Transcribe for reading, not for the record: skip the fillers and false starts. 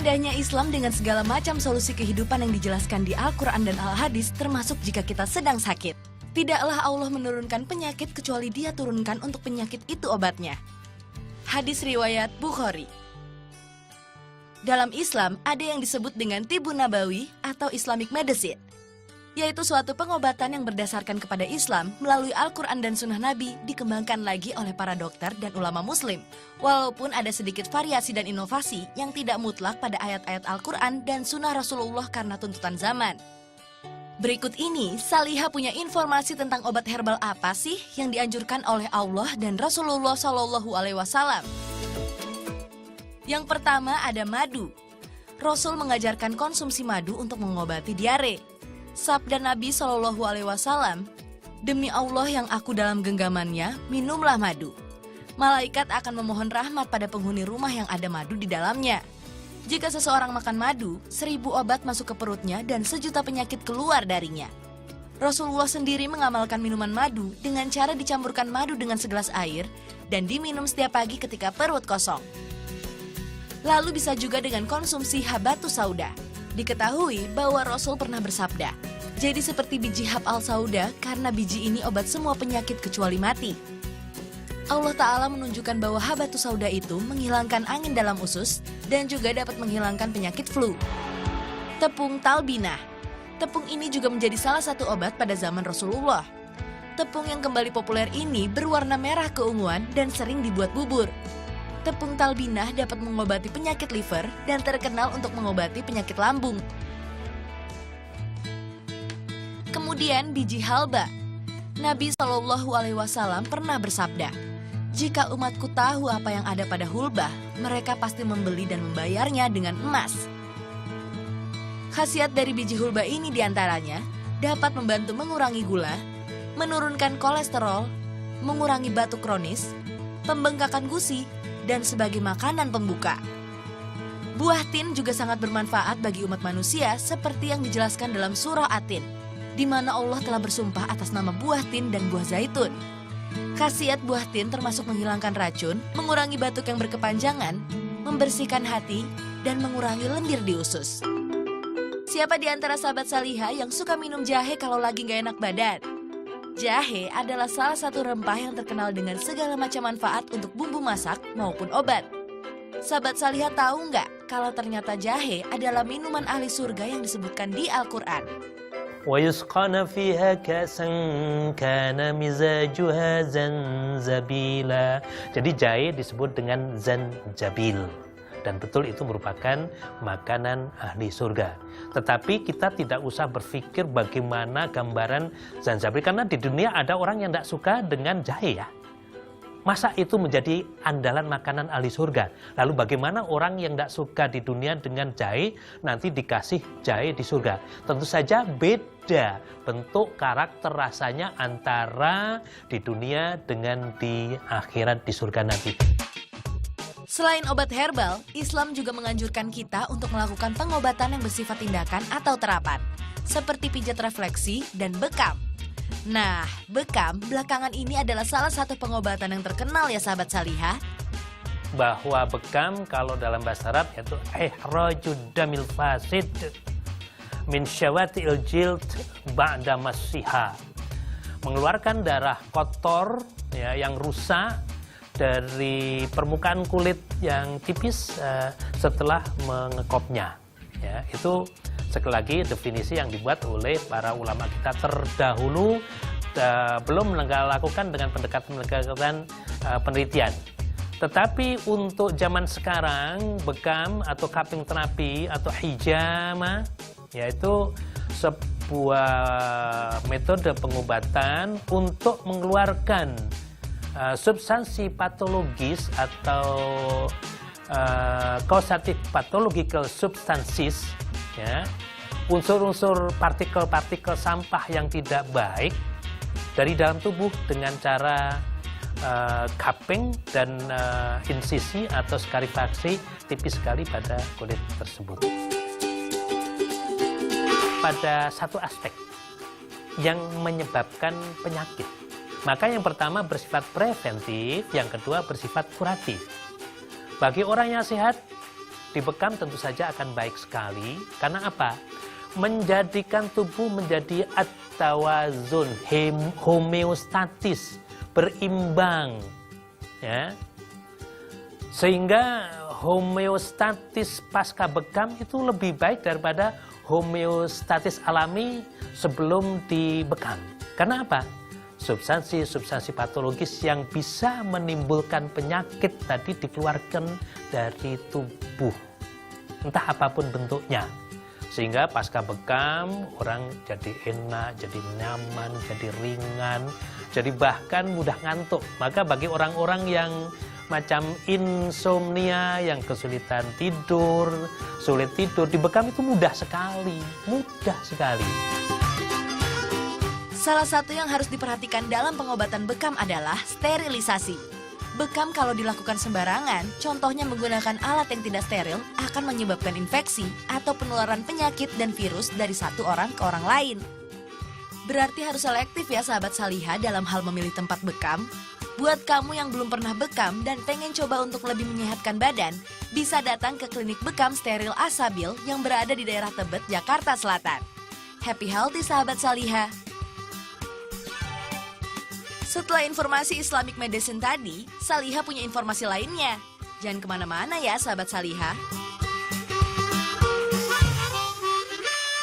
Indahnya Islam dengan segala macam solusi kehidupan yang dijelaskan di Al-Quran dan Al-Hadis, termasuk jika kita sedang sakit. Tidaklah Allah menurunkan penyakit kecuali Dia turunkan untuk penyakit itu obatnya. Hadis riwayat Bukhari. Dalam Islam ada yang disebut dengan Tibun Nabawi atau Islamic Medicine, yaitu suatu pengobatan yang berdasarkan kepada Islam melalui Al-Quran dan Sunnah Nabi dikembangkan lagi oleh para dokter dan ulama Muslim. Walaupun ada sedikit variasi dan inovasi yang tidak mutlak pada ayat-ayat Al-Quran dan Sunnah Rasulullah karena tuntutan zaman. Berikut ini, Salihah punya informasi tentang obat herbal apa sih yang dianjurkan oleh Allah dan Rasulullah SAW. Yang pertama ada madu. Rasul mengajarkan konsumsi madu untuk mengobati diare. Sabda Nabi SAW, "Demi Allah yang aku dalam genggamannya, minumlah madu. Malaikat akan memohon rahmat pada penghuni rumah yang ada madu di dalamnya. Jika seseorang makan madu, 1000 obat masuk ke perutnya dan 1.000.000 penyakit keluar darinya." Rasulullah sendiri mengamalkan minuman madu dengan cara dicampurkan madu dengan segelas air dan diminum setiap pagi ketika perut kosong. Lalu bisa juga dengan konsumsi habatus sauda. Diketahui bahwa Rasul pernah bersabda, "Jadi seperti biji hab al-sauda karena biji ini obat semua penyakit kecuali mati." Allah Ta'ala menunjukkan bahwa habatus sauda itu menghilangkan angin dalam usus dan juga dapat menghilangkan penyakit flu. Tepung talbinah. Tepung ini juga menjadi salah satu obat pada zaman Rasulullah. Tepung yang kembali populer ini berwarna merah keunguan dan sering dibuat bubur. Tepung talbinah dapat mengobati penyakit liver dan terkenal untuk mengobati penyakit lambung. Kemudian biji halba. Nabi SAW pernah bersabda, "Jika umatku tahu apa yang ada pada hulbah, mereka pasti membeli dan membayarnya dengan emas." Khasiat dari biji hulba ini diantaranya dapat membantu mengurangi gula, menurunkan kolesterol, mengurangi batuk kronis, pembengkakan gusi, dan sebagai makanan pembuka. Buah tin juga sangat bermanfaat bagi umat manusia seperti yang dijelaskan dalam surah At-Tin, di mana Allah telah bersumpah atas nama buah tin dan buah zaitun. Khasiat buah tin termasuk menghilangkan racun, mengurangi batuk yang berkepanjangan, membersihkan hati, dan mengurangi lendir di usus. Siapa di antara sahabat Salihah yang suka minum jahe kalau lagi gak enak badan? Jahe adalah salah satu rempah yang terkenal dengan segala macam manfaat untuk bumbu masak maupun obat. Sahabat Salihah tahu nggak kalau ternyata jahe adalah minuman ahli surga yang disebutkan di Al-Quran? وَيُسْقَنَ فِيهَا كَأْسًا كَانَ مِزَاجُهَا زَنْجَبِيلًا. Jadi jahe disebut dengan zanjabil. Dan betul itu merupakan makanan ahli surga. Tetapi kita tidak usah berpikir bagaimana gambaran zanjabil. Karena di dunia ada orang yang tidak suka dengan jahe ya. Masa itu menjadi andalan makanan ahli surga? Lalu bagaimana orang yang tidak suka di dunia dengan jahe nanti dikasih jahe di surga? Tentu saja beda bentuk karakter rasanya antara di dunia dengan di akhirat di surga nanti. Selain obat herbal, Islam juga menganjurkan kita untuk melakukan pengobatan yang bersifat tindakan atau terapan, seperti pijat refleksi dan bekam. Nah, bekam belakangan ini adalah salah satu pengobatan yang terkenal ya sahabat Salihah. Bahwa bekam kalau dalam bahasa Arab yaitu ihrajud damil fasid min syawatil jild ba'da masiha. Mengeluarkan darah kotor ya, yang rusak dari permukaan kulit yang tipis setelah mengekopnya. Ya, itu sekali lagi definisi yang dibuat oleh para ulama kita terdahulu, belum melakukan dengan pendekatan penelitian. Tetapi untuk zaman sekarang, bekam atau cupping terapi atau hijama, yaitu sebuah metode pengobatan untuk mengeluarkan substansi patologis atau causative pathological substances, ya, unsur-unsur partikel-partikel sampah yang tidak baik dari dalam tubuh dengan cara cupping dan insisi atau skarifaksi tipis sekali pada kulit tersebut. Pada satu aspek yang menyebabkan penyakit, maka yang pertama bersifat preventif, yang kedua bersifat kuratif. Bagi orang yang sehat, Dibekam tentu saja akan baik sekali. Karena apa? Menjadikan tubuh menjadi at-tawazun, homeostatis, berimbang. Ya. Sehingga homeostatis pasca bekam itu lebih baik daripada homeostatis alami sebelum dibekam. Karena apa? Substansi-substansi patologis yang bisa menimbulkan penyakit tadi dikeluarkan dari tubuh. Entah apapun bentuknya. Sehingga pasca bekam orang jadi enak, jadi nyaman, jadi ringan, jadi bahkan mudah ngantuk. Maka bagi orang-orang yang macam insomnia, yang kesulitan tidur, sulit tidur, dibekam itu mudah sekali, mudah sekali. Salah satu yang harus diperhatikan dalam pengobatan bekam adalah sterilisasi. Bekam kalau dilakukan sembarangan, contohnya menggunakan alat yang tidak steril, akan menyebabkan infeksi atau penularan penyakit dan virus dari satu orang ke orang lain. Berarti harus selektif ya sahabat Salihah dalam hal memilih tempat bekam. Buat kamu yang belum pernah bekam dan pengen coba untuk lebih menyehatkan badan, bisa datang ke klinik bekam steril Asabil yang berada di daerah Tebet, Jakarta Selatan. Happy healthy sahabat Salihah. Setelah informasi Islamic Medicine tadi, Salihah punya informasi lainnya. Jangan kemana-mana ya sahabat Salihah.